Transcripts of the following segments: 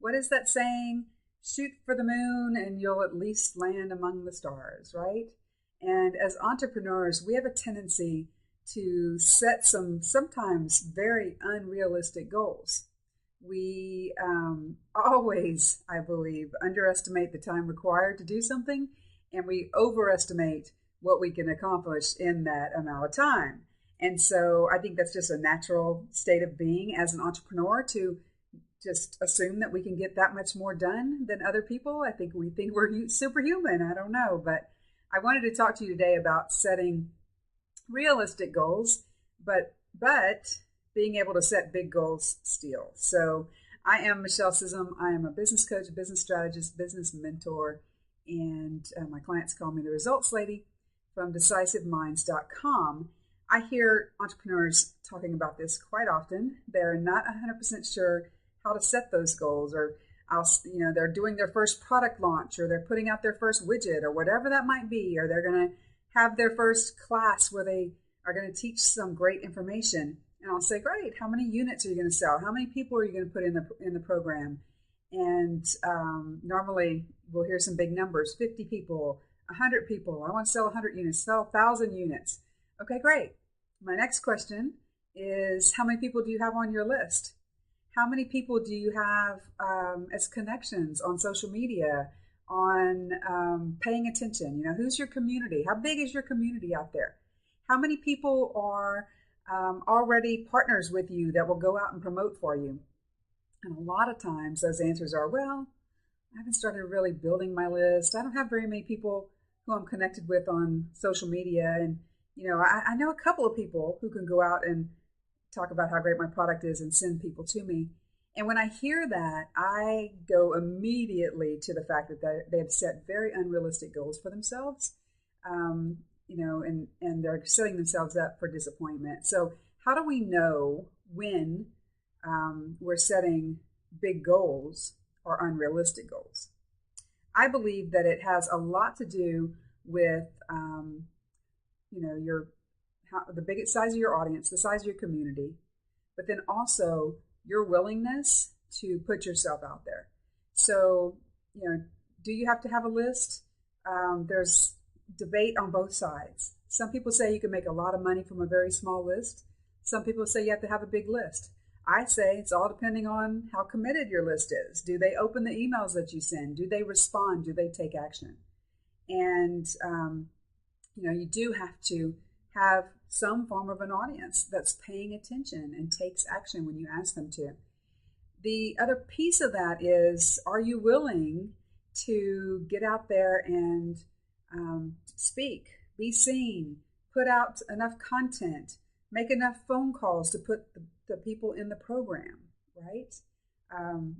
What is that saying? Shoot for the moon and you'll at least land among the stars, right? And as entrepreneurs, we have a tendency to set some sometimes very unrealistic goals. We always, I believe, underestimate the time required to do something, and we overestimate what we can accomplish in that amount of time. And so I think that's just a natural state of being as an entrepreneur to just assume that we can get that much more done than other people. I think we think we're superhuman. I don't know. But I wanted to talk to you today about setting realistic goals, but being able to set big goals still. So I am Michelle Sissom. I am a business coach, business strategist, business mentor, and my clients call me the results lady from DecisiveMinds.com. I hear entrepreneurs talking about this quite often. They're not 100% sure how to set those goals, or they're doing their first product launch, or they're putting out their first widget, or whatever that might be, or they're going to have their first class where they are going to teach some great information. And I'll say, great, how many units are you going to sell? How many people are you going to put in the program? And normally we'll hear some big numbers, 50 people, 100 people. I want to sell 100 units, sell 1,000 units. Okay, great. My next question is, how many people do you have on your list? How many people do you have as connections on social media, on paying attention? Who's your community? How big is your community out there? How many people are already partners with you that will go out and promote for you? And a lot of times those answers are, well, I haven't started really building my list. I don't have very many people who I'm connected with on social media. And, I know a couple of people who can go out and talk about how great my product is and send people to me. And when I hear that, I go immediately to the fact that they have set very unrealistic goals for themselves, and they're setting themselves up for disappointment. So how do we know when we're setting big goals or unrealistic goals? I believe that it has a lot to do with, the biggest size of your audience, the size of your community, but then also your willingness to put yourself out there. So, do you have to have a list? There's debate on both sides. Some people say you can make a lot of money from a very small list. Some people say you have to have a big list. I say it's all depending on how committed your list is. Do they open the emails that you send? Do they respond? Do they take action? And, you do have to have some form of an audience that's paying attention and takes action when you ask them to. The other piece of that is, are you willing to get out there and speak, be seen, put out enough content, make enough phone calls to put the people in the program, right?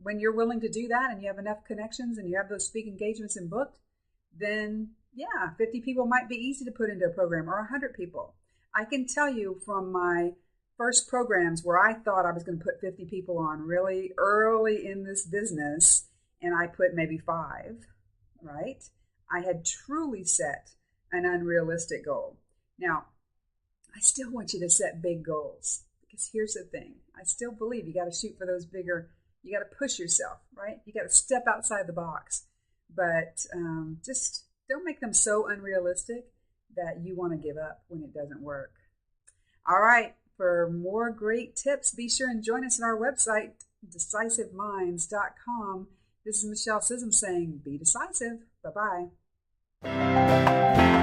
When you're willing to do that and you have enough connections and you have those speak engagements and booked, then 50 people might be easy to put into a program, or 100 people. I can tell you from my first programs where I thought I was going to put 50 people on really early in this business, and I put maybe 5, right? I had truly set an unrealistic goal. Now, I still want you to set big goals, because here's the thing. I still believe you got to shoot for those bigger, you got to push yourself, right? You got to step outside the box, but just don't make them so unrealistic that you want to give up when it doesn't work. All right. For more great tips, be sure and join us on our website, DecisiveMinds.com. This is Michelle Sissom saying, be decisive. Bye-bye.